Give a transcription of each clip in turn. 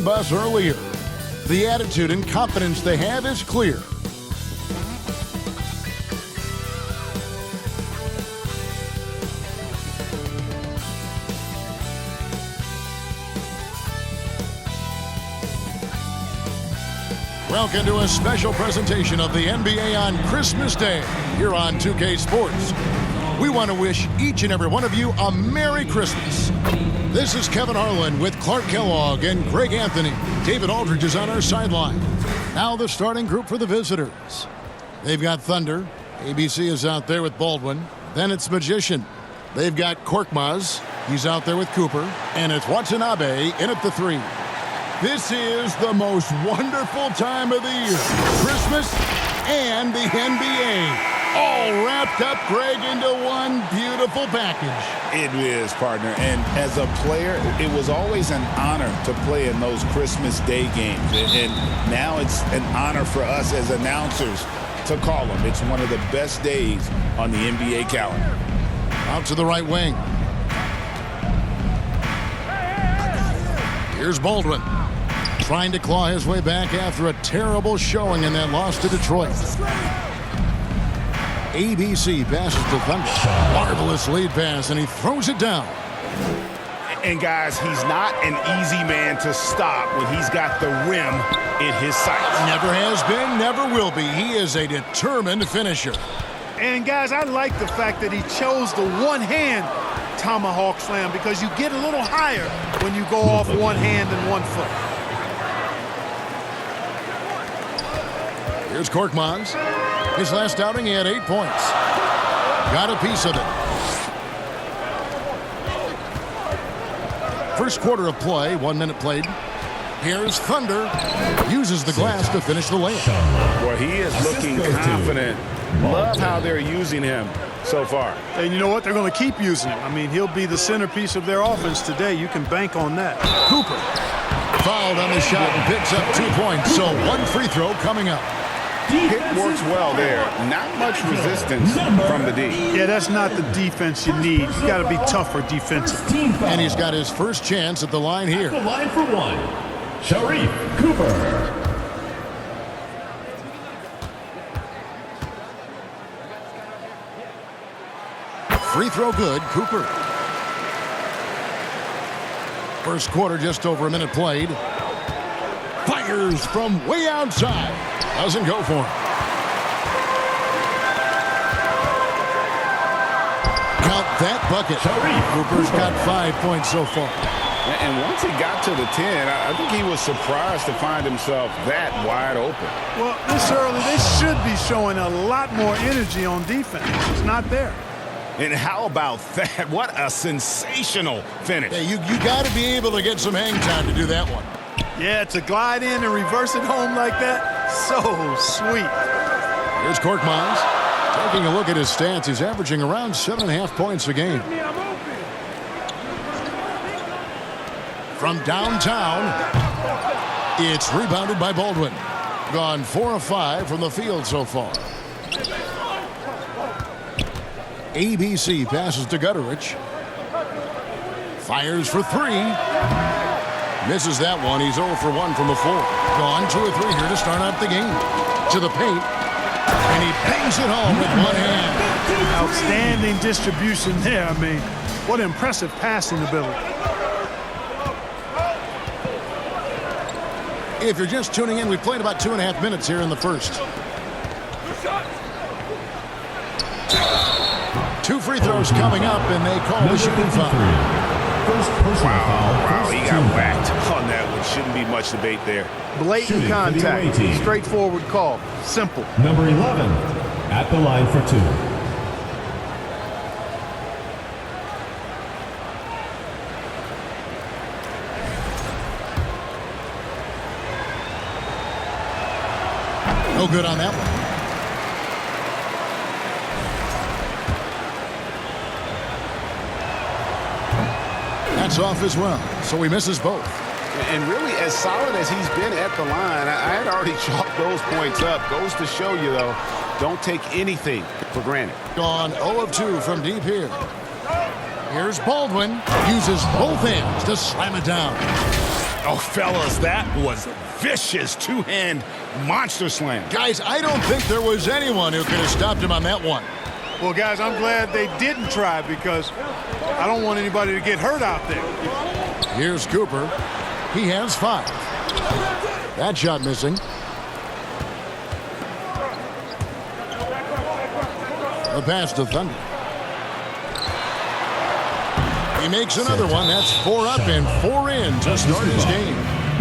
bus earlier. The attitude and confidence they have is clear. Welcome to a special presentation of the NBA on Christmas Day here on 2K Sports. We want to wish each and every one of you a Merry Christmas. This is Kevin Harlan with Clark Kellogg and Greg Anthony. David Aldridge is on our sideline. Now the starting group for the visitors. They've got Thunder. ABC is out there with Baldwin. Then it's Magician. They've got Korkmaz. He's out there with Cooper. And it's Watanabe in at the 3. This is the most wonderful time of the year. Christmas and the NBA. All wrapped up, Greg, into one beautiful package. It is, partner. And as a player, it was always an honor to play in those Christmas Day games. And now it's an honor for us as announcers to call them. It's one of the best days on the NBA calendar. Out to the right wing. Here's Baldwin. Trying to claw his way back after a terrible showing in that loss to Detroit. ABC passes to Thunder. Marvelous lead pass, and he throws it down. And, guys, he's not an easy man to stop when he's got the rim in his sights. Never has been, never will be. He is a determined finisher. And, guys, I like the fact that he chose the one-hand tomahawk slam because you get a little higher when you go off one hand and one foot. Here's Korkmaz. His last outing, he had 8 points. Got a piece of it. First quarter of play, 1 minute played. Here's Thunder. Uses the glass to finish the layup. Boy, he is looking confident. Love how they're using him so far. And you know what? They're going to keep using him. I mean, he'll be the centerpiece of their offense today. You can bank on that. Cooper fouled on the shot and picks up 2 points. So one free throw coming up. It works well there. Not much resistance from the D. Yeah, that's not the defense you need. You got to be tougher defensively. And he's got his first chance at the line here. The line for one, Sharif Cooper. Free throw good, Cooper. First quarter, just over a minute played. Fires from way outside. Doesn't go for him. Count that bucket. Cooper's got 5 points so far. And once he got to the 10, I think he was surprised to find himself that wide open. Well, this early, they should be showing a lot more energy on defense. It's not there. And how about that? What a sensational finish. Yeah, you got to be able to get some hang time to do that one. Yeah, to glide in and reverse it home like that, so sweet. Here's Korkmaz. Taking a look at his stats, he's averaging around 7.5 points a game. From downtown, it's rebounded by Baldwin. Gone 4 of 5 from the field so far. ABC passes to Gutterich. Fires for 3. Misses that one. He's 0 for 1 from the floor. Gone 2 or 3 here to start out the game. To the paint. And he bangs it home with one hand. Outstanding distribution there. I mean, what impressive passing ability. If you're just tuning in, we've played about 2.5 minutes here in the first. 2 free throws coming up, and they call the shooting foul. Wow, he got whacked on that one. Shouldn't be much debate there. Blatant contact. Straightforward call. Simple. Number 11 at the line for 2. No good on that one. That's off as well, so he misses both. And really, as solid as he's been at the line, I had already chalked those points up. Goes to show you, though, don't take anything for granted. Gone 0 of 2 from deep here. Here's Baldwin. Uses both hands to slam it down. Oh, fellas, that was a vicious two-hand monster slam. Guys, I don't think there was anyone who could have stopped him on that one. Well, guys, I'm glad they didn't try because I don't want anybody to get hurt out there. Here's Cooper. He has 5. That shot missing. The pass to Thunder. He makes another one. That's 4 up and 4 in to start his game.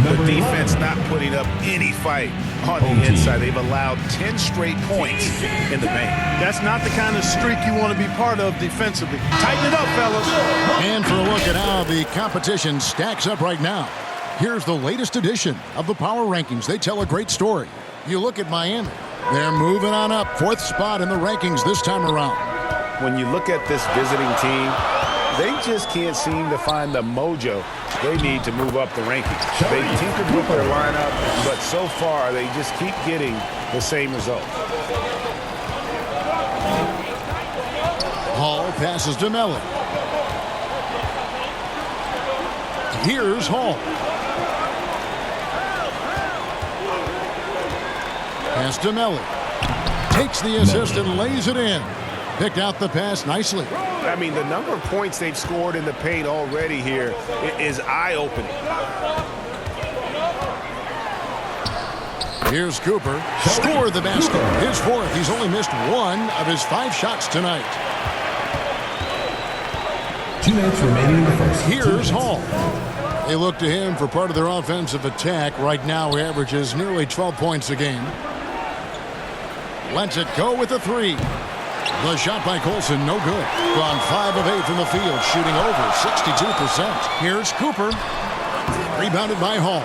The defense not putting up any fight on the inside. They've allowed 10 straight points in the paint. That's not the kind of streak you want to be part of defensively. Tighten it up, fellas. And for a look at how the competition stacks up right now, here's the latest edition of the Power Rankings. They tell a great story. You look at Miami. They're moving on up, 4th spot in the rankings this time around. When you look at this visiting team, they just can't seem to find the mojo they need to move up the rankings. They tinkered with their lineup, but so far they just keep getting the same results. Hall passes to Melly. Here's Hall. Pass to Melly. Takes the assist and lays it in. Picked out the pass nicely. I mean, the number of points they've scored in the paint already here is eye-opening. Here's Cooper. Scored the basket. His 4th. He's only missed 1 of his 5 shots tonight. 2 minutes remaining in the first. Here's Hall. They look to him for part of their offensive attack. Right now, he averages nearly 12 points a game. Lets it go with a 3. The shot by Colson, no good. Gone 5 of 8 from the field, shooting over 62%. Here's Cooper. Rebounded by Hall.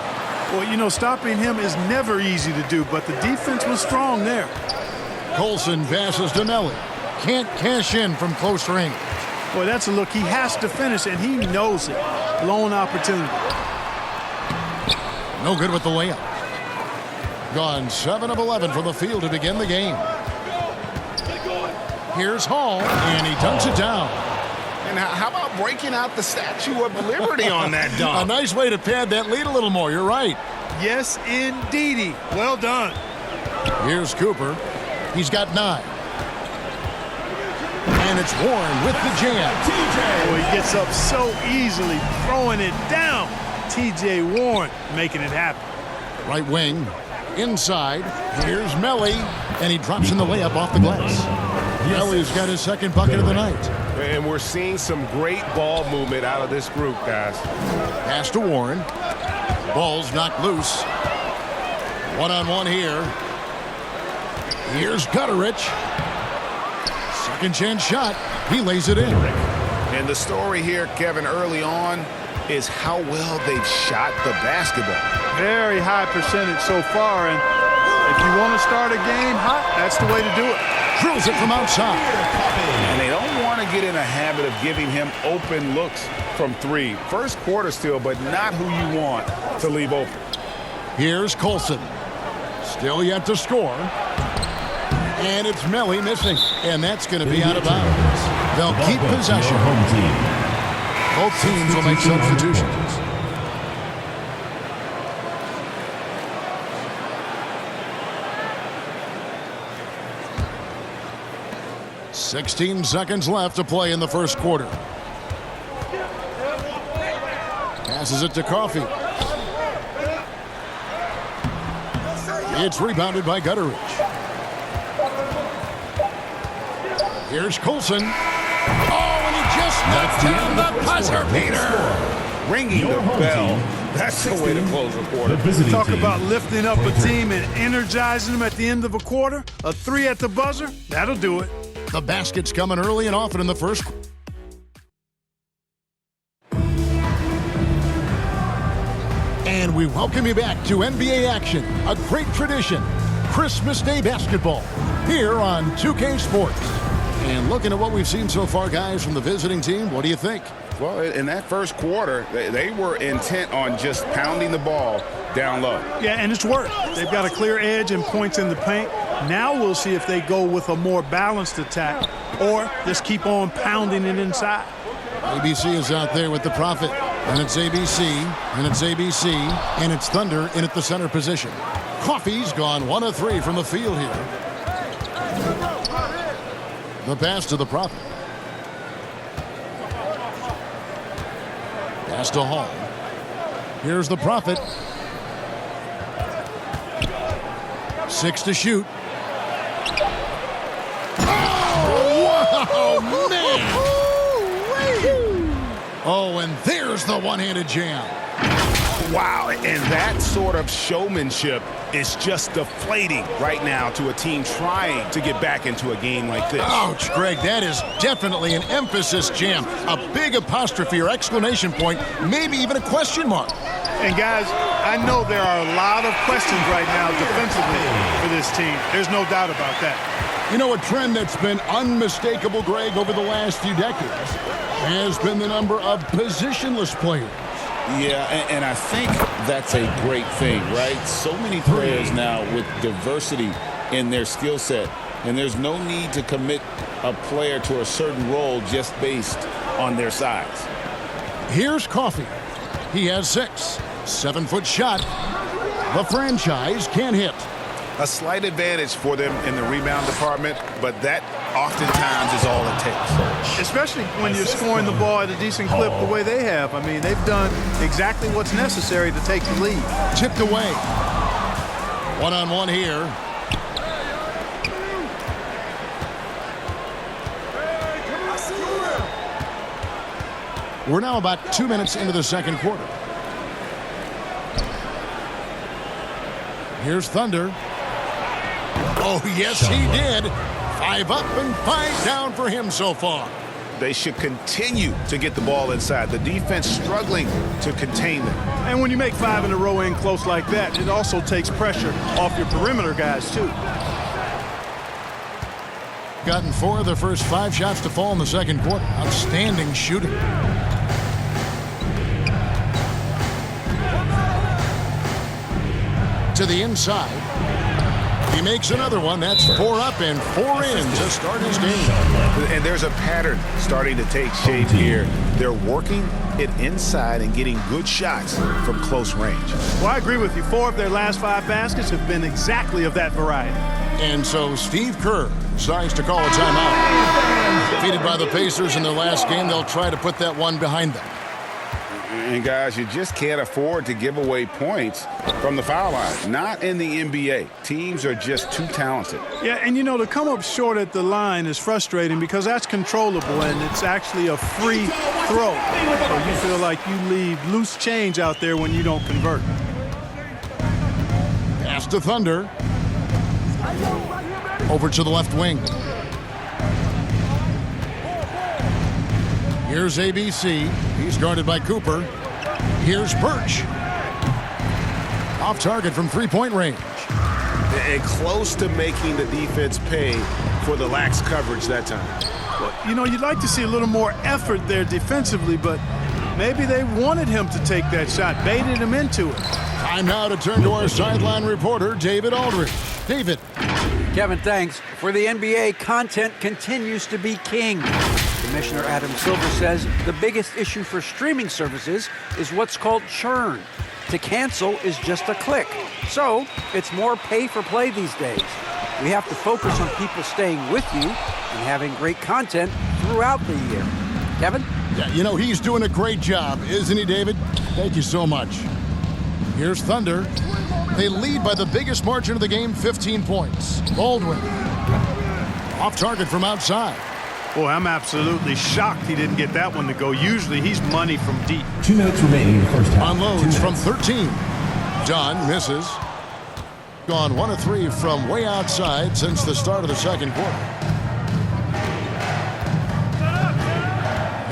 Well, you know, stopping him is never easy to do, but the defense was strong there. Colson passes to Melly. Can't cash in from close range. Boy, that's a look he has to finish, and he knows it. Blown opportunity. No good with the layup. Gone 7 of 11 from the field to begin the game. Here's Hall, and he dunks it down. And how about breaking out the Statue of Liberty on that dunk? A nice way to pad that lead a little more. You're right. Yes, indeedy. Well done. Here's Cooper. He's got 9. And it's Warren with the jam. Oh, he gets up so easily, throwing it down. T.J. Warren making it happen. Right wing, inside. Here's Melly, and he drops in the layup off the glass. Melly's got his 2nd bucket of the night. And we're seeing some great ball movement out of this group, guys. Pass to Warren. Ball's knocked loose. 1-on-1 here. Here's Gutterich. 2nd chance shot. He lays it in. And the story here, Kevin, early on is how well they've shot the basketball. Very high percentage so far, and if you want to start a game hot, that's the way to do it. Drills it from outside. And they don't want to get in a habit of giving him open looks from 3. First quarter still, but not who you want to leave open. Here's Colson. Still yet to score. And it's Melly missing. And that's going to be out of bounds. They'll keep possession. Both teams will make substitutions. "16 seconds left to play in the first quarter." Passes it to Coffey. It's rebounded by Gutterich. Here's Colson. Oh, and he just knocked down the buzzer beater. Ringing the bell. That's the way to close a quarter. Talk about lifting up a team and energizing them at the end of a quarter. A 3 at the buzzer, that'll do it. The basket's coming early and often in the first. And we welcome you back to NBA action, a great tradition, Christmas Day basketball, here on 2K Sports. And looking at what we've seen so far, guys, from the visiting team, what do you think? Well, in that first quarter, they were intent on just pounding the ball down low. Yeah, and it's worked. They've got a clear edge and points in the paint. Now we'll see if they go with a more balanced attack or just keep on pounding it inside. ABC is out there with the Prophet. And it's ABC, and it's ABC, and it's Thunder in at the center position. Coffey's gone 1 of 3 from the field here. The pass to the Prophet. Pass to Hall. Here's the Prophet. 6 to shoot. Oh, man! Oh, and there's the one-handed jam. Wow, and that sort of showmanship is just deflating right now to a team trying to get back into a game like this. Ouch, Greg, that is definitely an emphasis jam. A big apostrophe or exclamation point, maybe even a question mark. And guys, I know there are a lot of questions right now defensively for this team. There's no doubt about that. You know, a trend that's been unmistakable, Greg, over the last few decades has been the number of positionless players. Yeah, and I think that's a great thing, right? So many players now with diversity in their skill set, and there's no need to commit a player to a certain role just based on their size. Here's Coffey. He has 6. 7-foot shot. The franchise can't hit. A slight advantage for them in the rebound department, but that oftentimes is all it takes. Especially when you're scoring the ball at a decent clip the way they have. I mean, they've done exactly what's necessary to take the lead. Tipped away. One-on-one here. We're now about 2 minutes into the second quarter. Here's Thunder. Oh, yes, he did. 5 up and 5 down for him so far. They should continue to get the ball inside. The defense struggling to contain them. And when you make 5 in a row in close like that, it also takes pressure off your perimeter guys, too. Gotten 4 of the first 5 shots to fall in the second quarter. Outstanding shooting. To the inside. He makes another one. That's 4 up and 4 in to start his game. And there's a pattern starting to take shape here. They're working it inside and getting good shots from close range. Well, I agree with you. 4 of their last 5 baskets have been exactly of that variety. And so Steve Kerr decides to call a timeout. Defeated by the Pacers in their last game, they'll try to put that one behind them. And guys, you just can't afford to give away points from the foul line. Not in the NBA. Teams are just too talented. Yeah, and you know, to come up short at the line is frustrating because that's controllable and it's actually a free throw. So you feel like you leave loose change out there when you don't convert. Pass to Thunder. Over to the left wing. Here's ABC. He's guarded by Cooper. Here's Birch. Off target from three-point range. And close to making the defense pay for the lax coverage that time. Well, you know, you'd like to see a little more effort there defensively, but maybe they wanted him to take that shot, baited him into it. Time now to turn to our sideline reporter, David Aldridge. David. Kevin, thanks. For the NBA, content continues to be king. Commissioner Adam Silver says the biggest issue for streaming services is what's called churn. To cancel is just a click. So it's more pay for play these days. We have to focus on people staying with you and having great content throughout the year. Kevin? Yeah, you know, he's doing a great job, isn't he, David? Thank you so much. Here's Thunder. They lead by the biggest margin of the game, 15 points. Baldwin. Off target from outside. Boy, I'm absolutely shocked he didn't get that one to go. Usually he's money from deep. 2 minutes remaining in the first half. Unloads from 13. Dunn misses. Gone 1 of 3 from way outside since the start of the second quarter.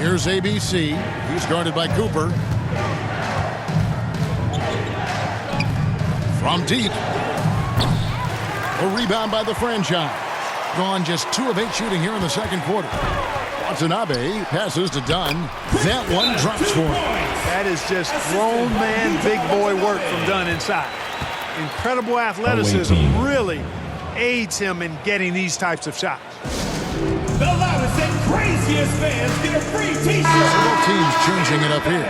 Here's ABC. He's guarded by Cooper. From deep. A rebound by the franchise. Gone just 2 of 8 shooting here in the second quarter. Watanabe passes to Dunn. That one drops for him. That is just grown man, big boy work from Dunn inside. Incredible athleticism really aids him in getting these types of shots. The loudest and craziest fans get a free t-shirt. Several teams changing it up here.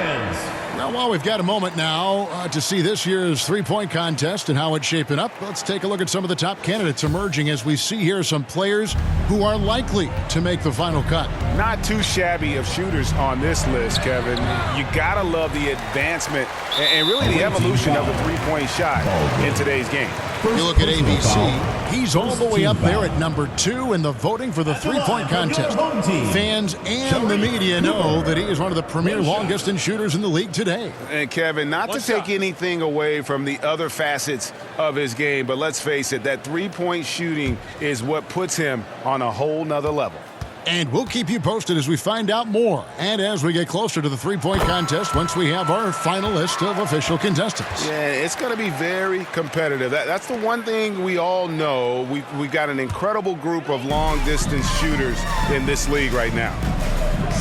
Well, while we've got a moment now to see this year's three-point contest and how it's shaping up, let's take a look at some of the top candidates emerging as we see here some players who are likely to make the final cut. Not too shabby of shooters on this list, Kevin. You got to love the advancement and really the evolution of the three-point shot in today's game. You look at ABC, he's all the way up there at number 2 in the voting for the three-point contest. Fans and the media know that he is one of the premier long-distance shooters in the league today. And Kevin, not to take anything away from the other facets of his game, but let's face it, that three-point shooting is what puts him on a whole nother level. And we'll keep you posted as we find out more and as we get closer to the three-point contest once we have our final list of official contestants. Yeah, it's going to be very competitive. That's the one thing we all know. We've got an incredible group of long-distance shooters in this league right now.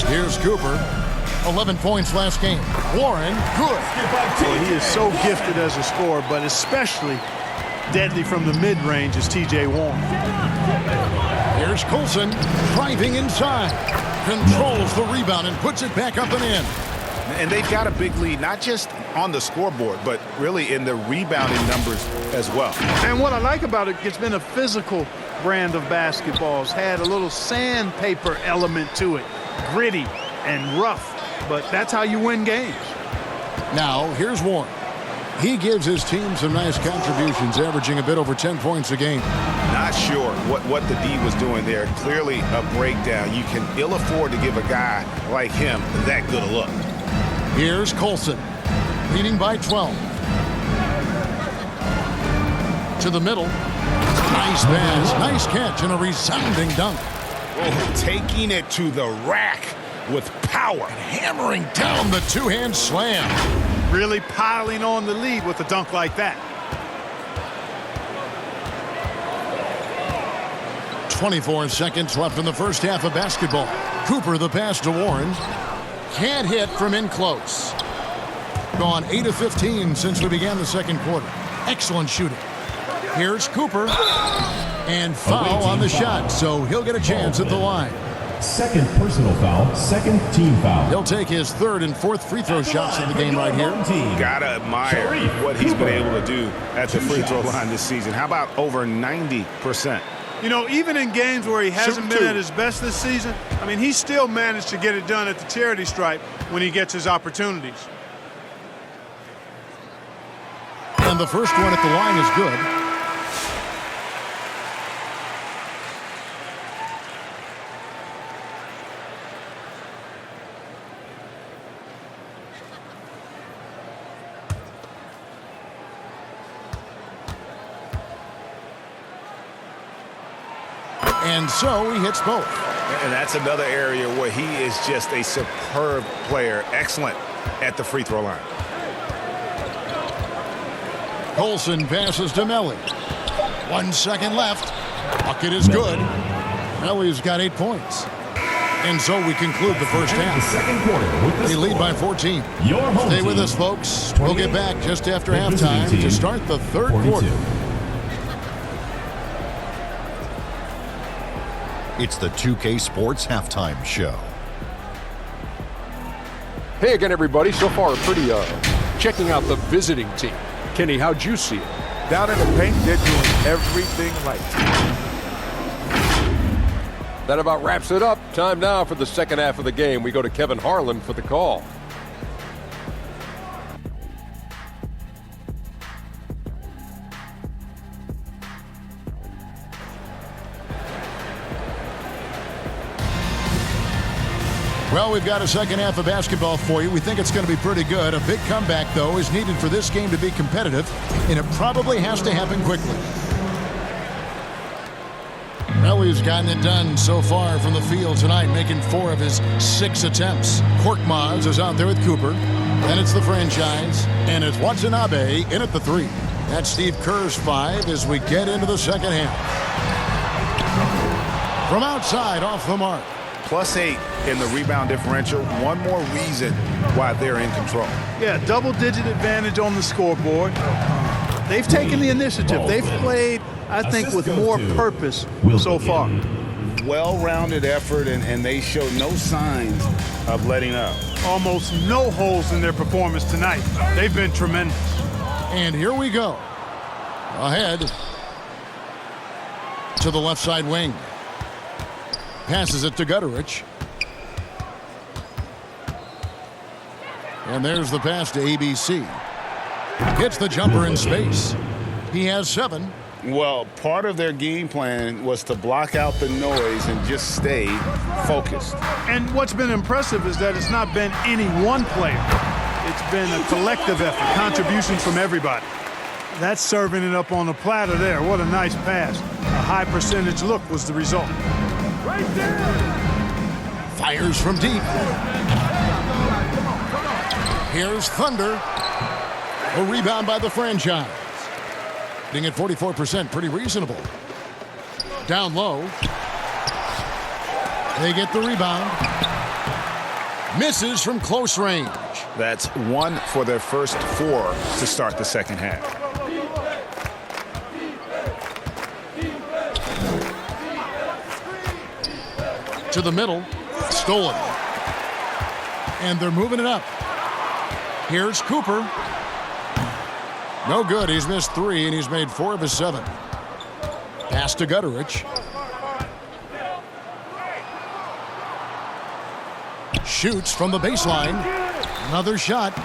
Here's Cooper. 11 points last game. Warren, good. Well, he is so gifted as a scorer, but especially deadly from the mid-range is T.J. Warren. Here's Colson driving inside. Controls the rebound and puts it back up and in. And they've got a big lead, not just on the scoreboard, but really in the rebounding numbers as well. And what I like about it, it's been a physical brand of basketball. It's had a little sandpaper element to it. Gritty and rough, but that's how you win games. Now, here's Warren. He gives his team some nice contributions, averaging a bit over 10 points a game. Not sure what the D was doing there. Clearly a breakdown. You can ill afford to give a guy like him that good a look. Here's Colson, leading by 12. To the middle. Nice pass, nice catch, and a resounding dunk. Oh, taking it to the rack with power. Hammering down the two-hand slam. Really piling on the lead with a dunk like that. 24 seconds left in the first half of basketball. Cooper the pass to Warren. Can't hit from in close. Gone 8 of 15 since we began the second quarter. Excellent shooting. Here's Cooper. And foul on the shot, so he'll get a chance at the line. Second personal foul, second team foul. He'll take his third and fourth free throw shots in the game right here. Gotta admire what he's been able to do at the free throw line this season. How about over 90%? You know, even in games where he hasn't been at his best this season, I mean, he still managed to get it done at the charity stripe when he gets his opportunities. And the first one at the line is good. And so he hits both. And that's another area where he is just a superb player. Excellent at the free throw line. Colson passes to Melly. 1 second left. Bucket is good. Melly's got 8 points. And so we conclude the first half. They lead by 14. Stay with us, folks. We'll get back just after halftime to start the third quarter. It's the 2K Sports Halftime Show. Hey again, everybody. So far, pretty checking out the visiting team. Kenny, how'd you see it? Down in the paint, they're doing everything right. That about wraps it up. Time now for the second half of the game. We go to Kevin Harlan for the call. Well, we've got a second half of basketball for you. We think it's going to be pretty good. A big comeback, though, is needed for this game to be competitive, and it probably has to happen quickly. Melly's gotten it done so far from the field tonight, making 4 of his 6 attempts. Korkmaz is out there with Cooper. Then it's the franchise, and it's Watanabe in at the 3. That's Steve Kerr's 5 as we get into the second half. From outside, off the mark. +8 in the rebound differential. One more reason why they're in control. Yeah, double-digit advantage on the scoreboard. They've taken the initiative. They've played, I think, with more purpose so far. well-rounded effort, and they show no signs of letting up. Almost no holes in their performance tonight. They've been tremendous. And here we go. Ahead to the left side wing. Passes it to Gutterich. And there's the pass to ABC. Hits the jumper in space. He has 7. Well, part of their game plan was to block out the noise and just stay focused. And what's been impressive is that it's not been any one player. It's been a collective effort, contributions from everybody. That's serving it up on the platter there. What a nice pass. A high percentage look was the result. Right there. Fires from deep. Here's Thunder. A rebound by the franchise. Being at 44%, pretty reasonable. Down low. They get the rebound. Misses from close range. That's 1 for their first 4 to start the second half. To the middle. Stolen. And they're moving it up. Here's Cooper. No good. He's missed 3, and he's made 4 of his 7. Pass to Gutterich. Shoots from the baseline. Another shot.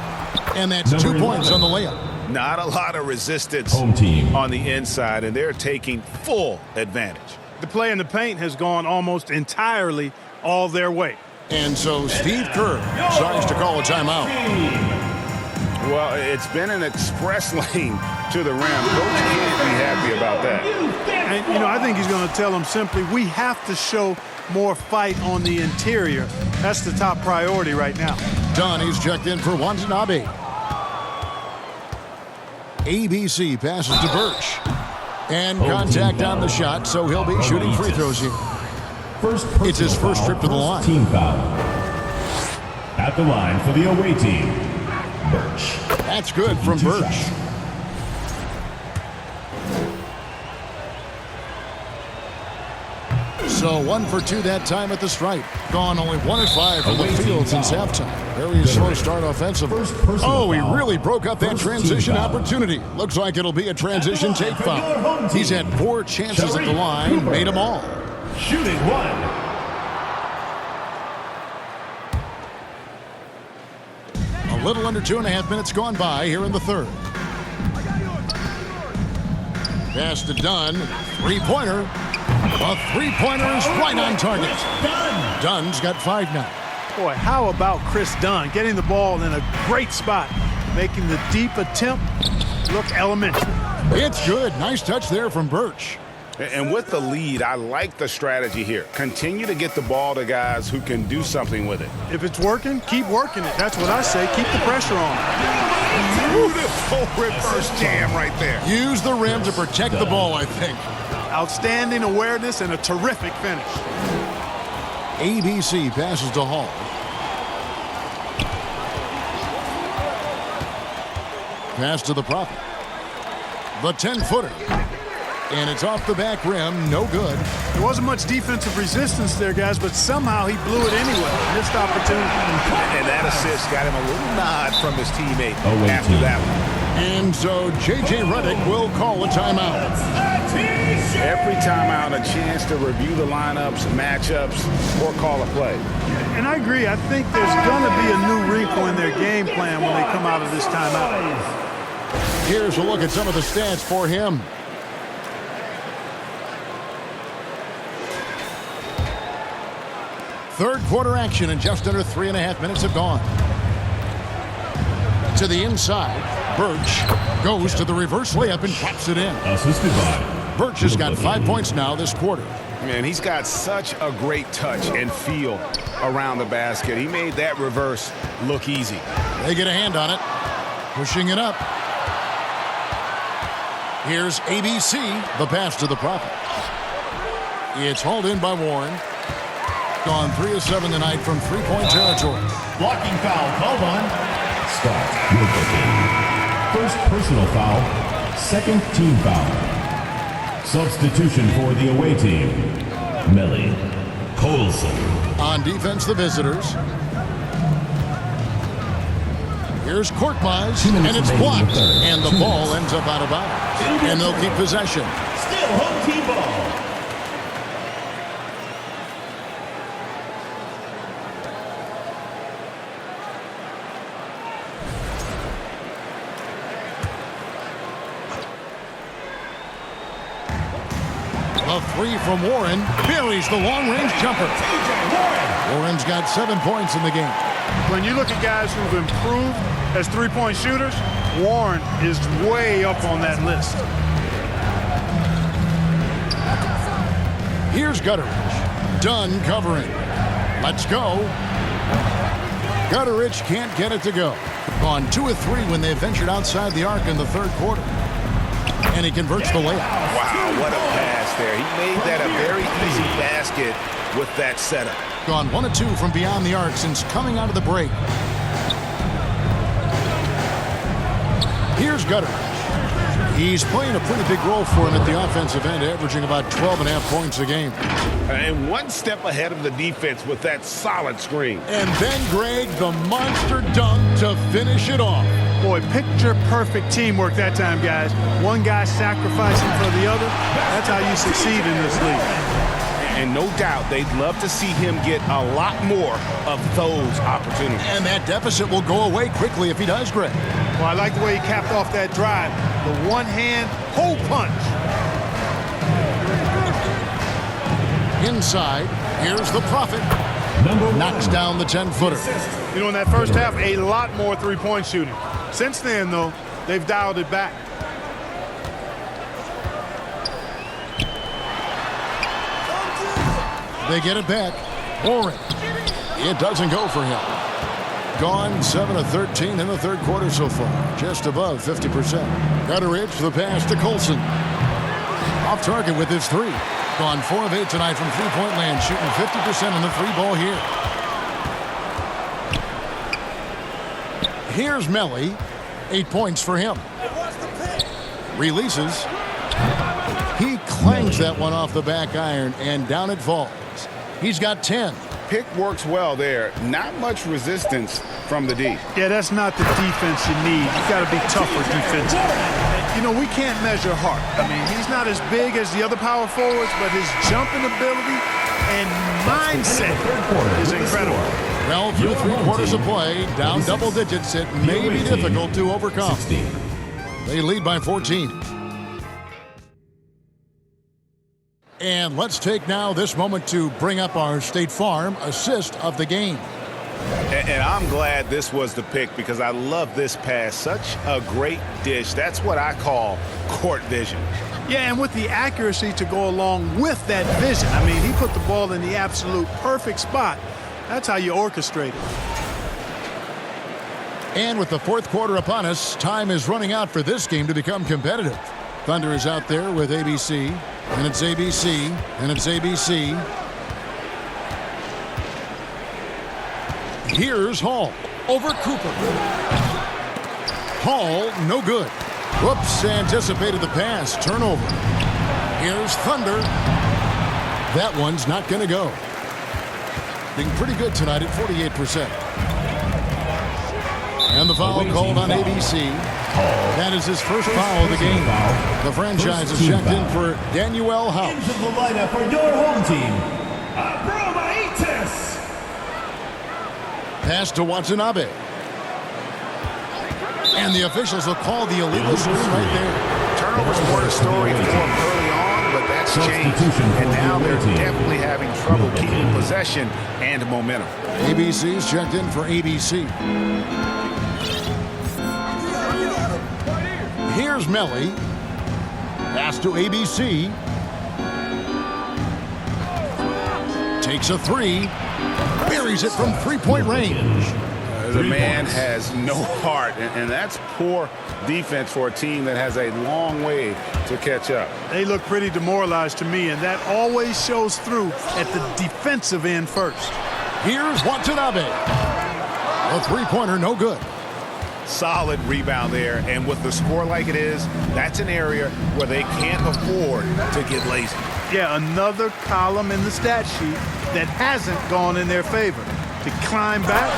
And that's 2 points on the layup. Not a lot of resistance Home team on the inside, and they're taking full advantage. The play in the paint has gone almost entirely all their way. And so Steve Kerr decides to call a timeout. Well, it's been an express lane to the rim. Coach can't be happy about that. And, I think he's going to tell them simply, we have to show more fight on the interior. That's the top priority right now. Dunn, he's checked in for Watanabe. ABC passes to Birch. And contact on the shot, so he'll be shooting free throws here. It's his first trip to the line. Team foul. At the line for the away team, Birch. That's good from Birch. So 1 for 2 that time at the stripe. Gone only 1 of 5 from the field since halftime. Very slow start offensively. Oh, he really broke up that transition opportunity. Looks like it'll be a transition take foul. He's had 4 chances at the line, made them all. Shooting 1. A little under 2.5 minutes gone by here in the third. Pass to Dunn. 3-pointer. A 3-pointer is right on target. Dunn's got 5 now. Boy, how about Chris Dunn getting the ball in a great spot, making the deep attempt look elementary. It's good. Nice touch there from Birch. And with the lead, I like the strategy here. Continue to get the ball to guys who can do something with it. If it's working, keep working it. That's what I say. Keep the pressure on. Beautiful reverse jam right there. Use the rim to protect the ball, I think. Outstanding awareness and a terrific finish. ABC passes to Hall. Pass to the Prophet. The 10-footer. And it's off the back rim. No good. There wasn't much defensive resistance there, guys, but somehow he blew it anyway. Missed opportunity. And that assist got him a little nod from his teammate after that one. And so J.J. Redick will call a timeout. Every timeout, a chance to review the lineups, matchups, or call a play. And I agree. I think there's going to be a new wrinkle in their game plan when they come out of this timeout. Here's a look at some of the stats for him. Third quarter action, and just under 3.5 minutes have gone. To the inside, Birch goes to the reverse layup and pops it in. Assisted by Birch has got 5 points now this quarter. Man, he's got such a great touch and feel around the basket. He made that reverse look easy. They get a hand on it, pushing it up. Here's ABC, the pass to the Prophet. It's hauled in by Warren. Gone 3 of 7 tonight from 3-point territory. blocking foul called on. Start with the game. First personal foul, second team foul. Substitution for the away team. Melly Colson. On defense, the visitors. Here's Korkmaz, and it's blocked. And the ball ends up out of bounds. And they'll keep possession. Still home team ball. A three from Warren buries the long-range jumper. Warren's got 7 points in the game. When you look at guys who've improved as three-point shooters, Warren is way up on that list. Here's Gutteridge. Dunn covering. Let's go. Gutteridge can't get it to go. On 2 of 3 when they ventured outside the arc in the third quarter. And he converts the layup. Wow, what a pass there. He made that a very easy basket with that setup. Gone 1 of 2 from beyond the arc since coming out of the break. Here's Gutteridge. He's playing a pretty big role for him at the offensive end, averaging about 12.5 points a game. And one step ahead of the defense with that solid screen. And then Greg, the monster dunk to finish it off. Boy, picture-perfect teamwork that time, guys. One guy sacrificing for the other. That's how you succeed in this league. And no doubt they'd love to see him get a lot more of those opportunities. And that deficit will go away quickly if he does, Greg. Well, I like the way he capped off that drive. The one-hand hole punch. Inside, here's the Prophet. Knocks down the 10-footer. You know, in that first half, a lot more three-point shooting. Since then, though, they've dialed it back. They get it back. Warren. It doesn't go for him. Gone 7 of 13 in the third quarter so far. Just above 50%. Gutteridge, the pass to Colson. Off target with his 3. Gone 4 of 8 tonight from three-point land, shooting 50% in the 3-ball here. Here's Melly. 8 points for him. Releases. He clangs that one off the back iron, and down it falls. He's got 10. Pick works well there. Not much resistance from the D. Yeah, that's not the defense you need. You got to be tougher defensively. You know, we can't measure Hart. I mean, he's not as big as the other power forwards, but his jumping ability and mindset is incredible. Well, through 3 quarters of play, down double digits, it may be difficult to overcome. They lead by 14. And let's take now this moment to bring up our State Farm assist of the game. And I'm glad this was the pick because I love this pass. Such a great dish. That's what I call court vision. Yeah, and with the accuracy to go along with that vision. I mean, he put the ball in the absolute perfect spot. That's how you orchestrate it. And with the fourth quarter upon us, time is running out for this game to become competitive. Thunder is out there with ABC, and it's ABC, and it's ABC. Here's Hall over Cooper. Hall, no good. Whoops, anticipated the pass. Turnover. Here's Thunder. That one's not going to go. Being pretty good tonight at 48%. And the foul called on ABC. That is his first foul of the game. The franchise is checked in for Daniel House. Into the lineup for your home team, Pass to Watanabe. And the officials will call the illegal screen right there. Turnovers were a story for them early on, but that's changed. And now they're definitely having trouble keeping possession and momentum. ABC's checked in for ABC. Here's Melly. Pass to ABC. Takes a 3. Buries it from three-point range. The man has no heart, and that's poor defense for a team that has a long way to catch up. They look pretty demoralized to me, and that always shows through at the defensive end first. Here's Watanabe. A three-pointer, no good. Solid rebound there, and with the score like it is, that's an area where they can't afford to get lazy. Yeah, another column in the stat sheet that hasn't gone in their favor. To climb back,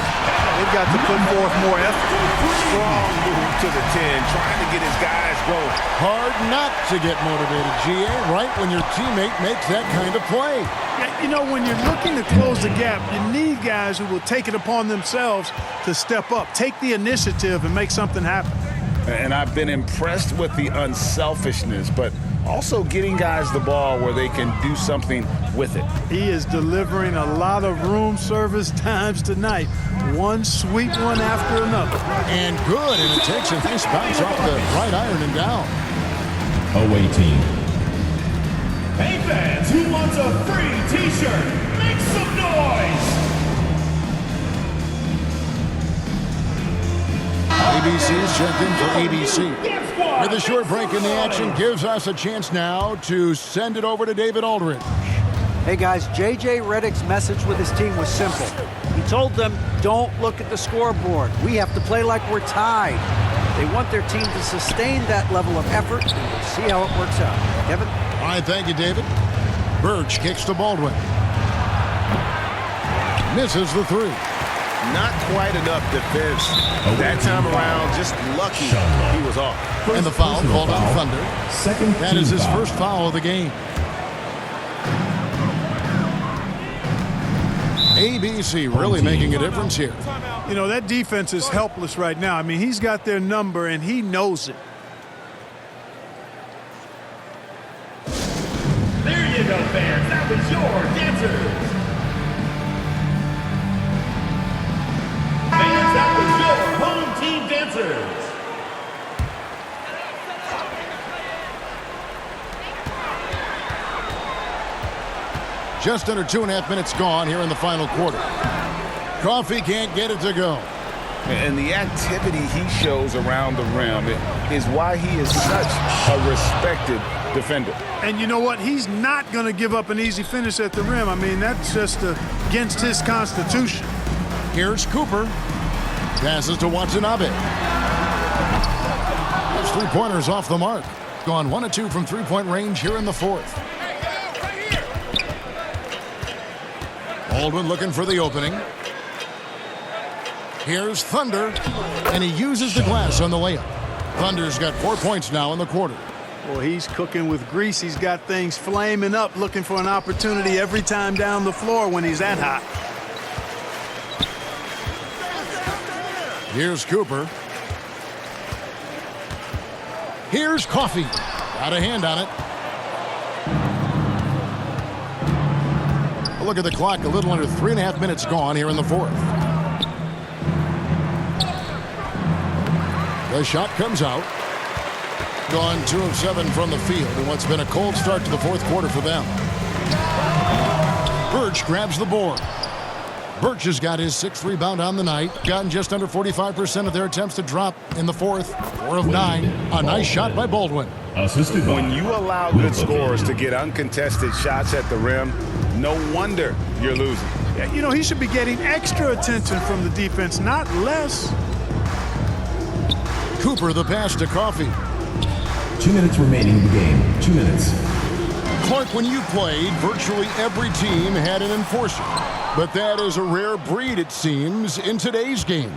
they've got to put forth more effort. Strong move to the 10, trying to get his guys going. Hard not to get motivated, GA, right when your teammate makes that kind of play. Yeah, you know, when you're looking to close the gap, you need guys who will take it upon themselves to step up, take the initiative, and make something happen. And I've been impressed with the unselfishness, but also getting guys the ball where they can do something with it. He is delivering a lot of room service times tonight. One sweet one after another. And good, and it takes a nice bounce off the right iron and down. Away team. Hey fans, who wants a free t-shirt? Make some noise! ABC's checked in for ABC. With a short break in the action, gives us a chance now to send it over to David Aldridge. Hey guys, J.J. Redick's message with his team was simple. He told them, don't look at the scoreboard. We have to play like we're tied. They want their team to sustain that level of effort, and we'll see how it works out. Kevin? All right, thank you, David. Birch kicks to Baldwin. Misses the three. Not quite enough defense. That time around, just lucky he was off. And the foul called on Thunder. That is his first foul of the game. ABC really making a difference here. You know, that defense is helpless right now. I mean, he's got their number, and he knows it. There you go, fans. That was your dancers. Fans, that was your home team dancers. Just under 2.5 minutes gone here in the final quarter. Coffee can't get it to go. And the activity he shows around the rim is why he is such a respected defender. And you know what? He's not going to give up an easy finish at the rim. I mean, that's just against his constitution. Here's Cooper. Passes to Watanabe. Those three-pointers off the mark. Gone 1 of 2 from three-point range here in the fourth. Baldwin looking for the opening. Here's Thunder, and he uses the glass on the layup. Thunder's got 4 points now in the quarter. Well, he's cooking with grease. He's got things flaming up, looking for an opportunity every time down the floor when he's that hot. Here's Cooper. Here's Coffee. Got a hand on it. Look at the clock, a little under 3.5 minutes gone here in the fourth. The shot comes out. Gone 2 of 7 from the field in what's been a cold start to the fourth quarter for them. Birch grabs the board. Birch has got his 6th rebound on the night. Gotten just under 45% of their attempts to drop in the fourth. 4 of 9. A nice shot by Baldwin. When you allow good scorers to get uncontested shots at the rim, no wonder you're losing. Yeah, you know, he should be getting extra attention from the defense, not less. Cooper the pass to Coffee. 2 minutes remaining in the game. 2 minutes. Clark, when you played, virtually every team had an enforcer. But that is a rare breed, it seems, in today's game.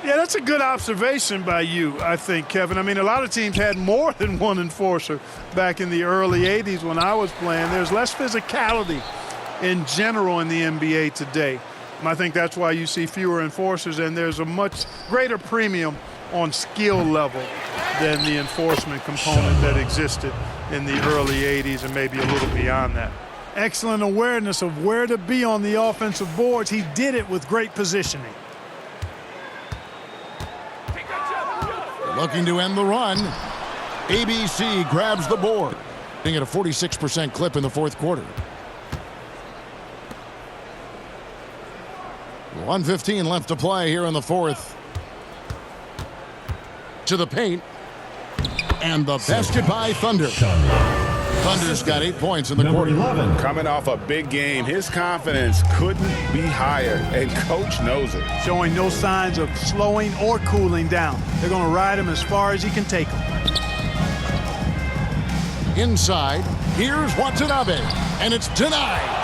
Yeah, that's a good observation by you, I think, Kevin. I mean, a lot of teams had more than one enforcer back in the early 80s when I was playing. There's less physicality in general in the NBA today. And I think that's why you see fewer enforcers, and there's a much greater premium on skill level than the enforcement component that existed in the early 80s and maybe a little beyond that. Excellent awareness of where to be on the offensive boards. He did it with great positioning. Looking to end the run. ABC grabs the board. Being at a 46% clip in the fourth quarter. 1:15 left to play here in the fourth. To the paint. And the basket by Thunder. Thunder's got 8 points in the quarter. Coming off a big game, his confidence couldn't be higher, and coach knows it. Showing no signs of slowing or cooling down. They're going to ride him as far as he can take him. Inside. Here's Watanabe, and it's denied.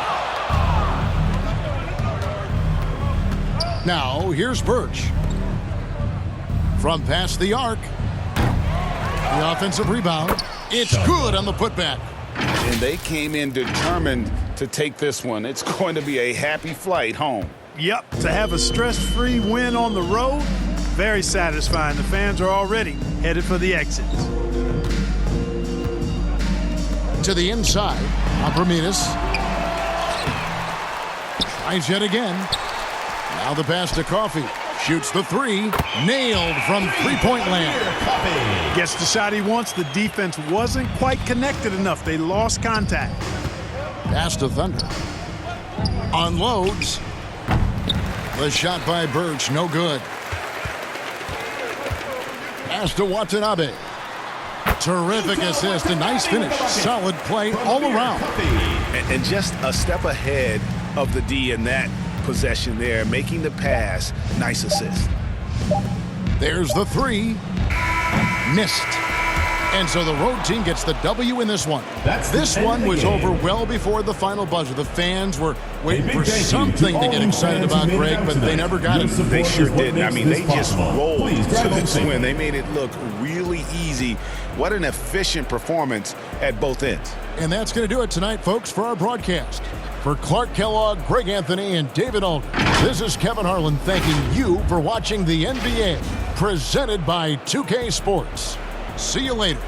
Now, here's Birch. From past the arc. The offensive rebound. It's good on the putback. And they came in determined to take this one. It's going to be a happy flight home. Yep, to have a stress-free win on the road, very satisfying. The fans are already headed for the exits. To the inside, Abramides. Tries yet again. Now the pass to Coffee. Shoots the three. Nailed from three-point land. Gets the shot he wants. The defense wasn't quite connected enough. They lost contact. Pass to Thunder. Unloads. The shot by Birch, no good. Pass to Watanabe. Terrific assist, a nice finish. Solid play all around. And just a step ahead of the D in that possession there, making the pass. Nice assist. There's the three. Missed. And so the road team gets the W in this one. This one was over well before the final buzzer. The fans were waiting for something to get excited about, Greg, but they never got it. They sure didn't. I mean, they just rolled to this win. They made it look really easy. What an efficient performance at both ends. And that's going to do it tonight, folks, for our broadcast. For Clark Kellogg, Greg Anthony, and David Aldridge, this is Kevin Harlan thanking you for watching the NBA, presented by 2K Sports. See you later.